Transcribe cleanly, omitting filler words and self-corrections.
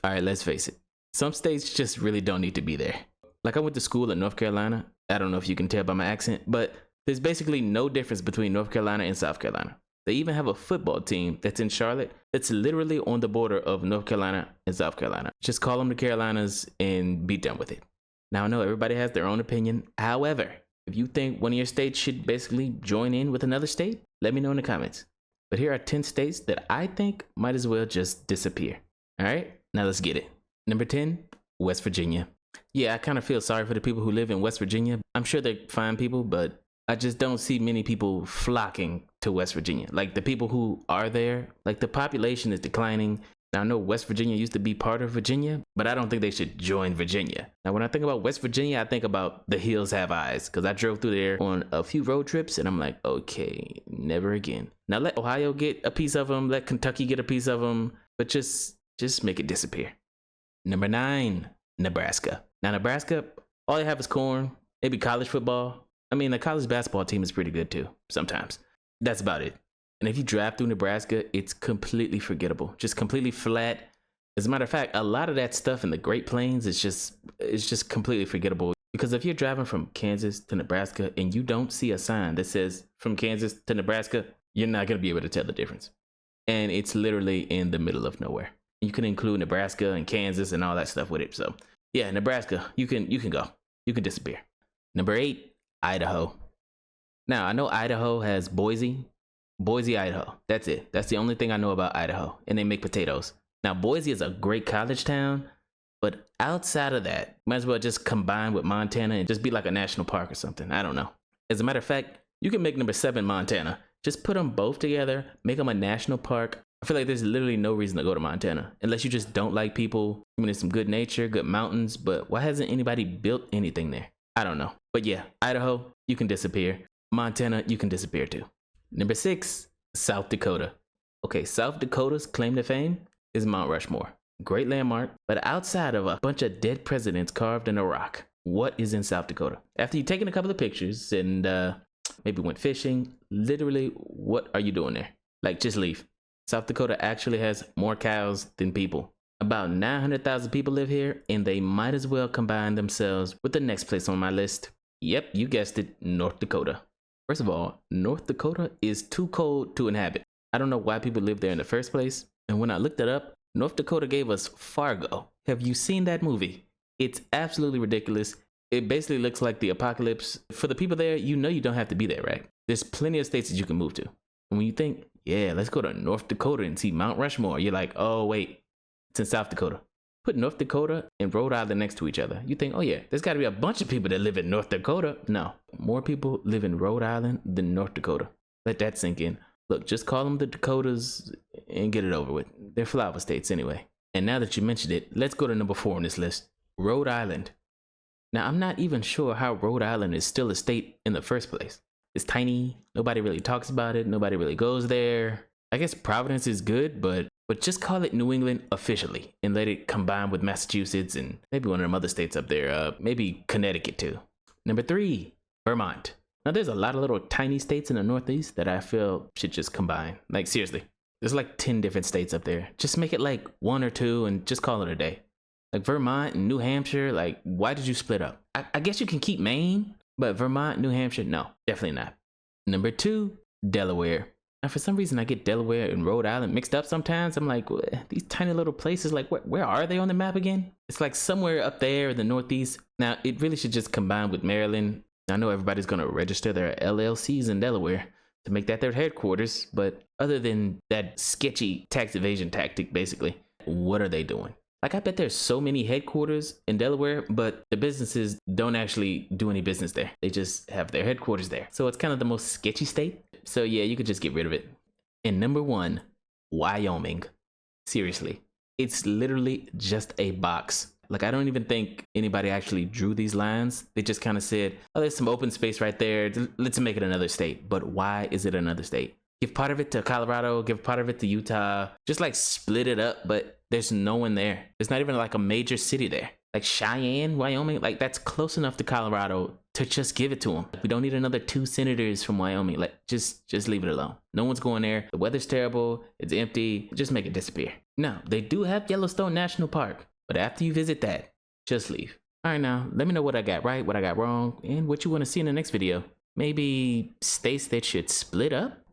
All right, let's face it. Some states just really don't need to be there. Like I went to school in North Carolina. I don't know if you can tell by my accent, but there's basically no difference between North Carolina and South Carolina. They even have a football team that's in Charlotte that's literally on the border of North Carolina and South Carolina. Just call them the Carolinas and be done with it. Now, I know everybody has their own opinion. However, if you think one of your states should basically join in with another state, let me know in the comments. But here are 10 states that I think might as well just disappear. All right, now let's get it. Number 10, West Virginia. Yeah, I kind of feel sorry for the people who live in West Virginia. I'm sure they're fine people, but I just don't see many people flocking to West Virginia. Like the people who are there, like the population is declining. Now I know West Virginia used to be part of Virginia, but I don't think they should join Virginia. Now when I think about West Virginia, I think about the hills have eyes, because I drove through there on a few road trips and I'm like, okay, never again. Now let Ohio get a piece of them, let Kentucky get a piece of them, but just make it disappear. Number 9, Nebraska. Now Nebraska, all they have is corn, maybe college football. I mean, the college basketball team is pretty good too, sometimes. That's about it. And if you drive through Nebraska, it's completely forgettable, just completely flat. As a matter of fact, a lot of that stuff in the Great Plains is just completely forgettable. Because if you're driving from Kansas to Nebraska and you don't see a sign that says from Kansas to Nebraska, you're not going to be able to tell the difference. And it's literally in the middle of nowhere. You can include Nebraska and Kansas and all that stuff with it. So yeah, Nebraska, you can go. You can disappear. Number 8. Idaho. Now, I know Idaho has Boise, Idaho. That's it. That's the only thing I know about Idaho. And they make potatoes. Now, Boise is a great college town, but outside of that, might as well just combine with Montana and just be like a national park or something. I don't know. As a matter of fact, you can make number 7 Montana. Just put them both together, make them a national park. I feel like there's literally no reason to go to Montana unless you just don't like people. I mean, there's some good nature, good mountains, but why hasn't anybody built anything there? I don't know. But yeah, Idaho, you can disappear. Montana, you can disappear too. Number 6, South Dakota. Okay, South Dakota's claim to fame is Mount Rushmore. Great landmark, but outside of a bunch of dead presidents carved in a rock, what is in South Dakota? After you've taken a couple of pictures and maybe went fishing, literally, what are you doing there? Like, just leave. South Dakota actually has more cows than people. About 900,000 people live here, and they might as well combine themselves with the next place on my list. Yep, you guessed it, North Dakota. First of all, North Dakota is too cold to inhabit. I don't know why people live there in the first place. And when I looked it up, North Dakota gave us Fargo. Have you seen that movie? It's absolutely ridiculous. It basically looks like the apocalypse. For the people there, you know you don't have to be there, right? There's plenty of states that you can move to. And when you think, yeah, let's go to North Dakota and see Mount Rushmore, you're like, oh, wait. It's in South Dakota. Put North Dakota and Rhode Island next to each other. You think, oh yeah, there's got to be a bunch of people that live in North Dakota. No, more people live in Rhode Island than North Dakota. Let that sink in. Look, just call them the Dakotas and get it over with. They're flower states anyway. And now that you mentioned it, let's go to number 4 on this list, Rhode Island. Now, I'm not even sure how Rhode Island is still a state in the first place. It's tiny. Nobody really talks about it. Nobody really goes there. I guess Providence is good, but just call it New England officially and let it combine with Massachusetts and maybe one of them other states up there, maybe Connecticut too. Number 3, Vermont. Now there's a lot of little tiny states in the Northeast that I feel should just combine. Like seriously, there's like 10 different states up there. Just make it like 1 or 2 and just call it a day. Like Vermont and New Hampshire, like why did you split up? I guess you can keep Maine, but Vermont, New Hampshire, no, definitely not. Number 2, Delaware. Now, for some reason, I get Delaware and Rhode Island mixed up sometimes. I'm like, these tiny little places, like, where are they on the map again? It's like somewhere up there in the Northeast. Now, it really should just combine with Maryland. I know everybody's going to register their LLCs in Delaware to make that their headquarters. But other than that sketchy tax evasion tactic, basically, what are they doing? Like, I bet there's so many headquarters in Delaware, but the businesses don't actually do any business there. They just have their headquarters there. So it's kind of the most sketchy state. So yeah, you could just get rid of it. And number 1, Wyoming. Seriously, it's literally just a box. Like, I don't even think anybody actually drew these lines. They just kind of said, oh, there's some open space right there. Let's make it another state. But why is it another state? Give part of it to Colorado, give part of it to Utah. Just like split it up, but there's no one there. There's not even like a major city there. Like Cheyenne, Wyoming, like that's close enough to Colorado to just give it to them. We don't need another 2 senators from Wyoming. Like just leave it alone. No one's going there. The weather's terrible. It's empty. Just make it disappear. Now, they do have Yellowstone National Park, but after you visit that, just leave. Alright, now, let me know what I got right, what I got wrong, and what you want to see in the next video. Maybe states that should split up?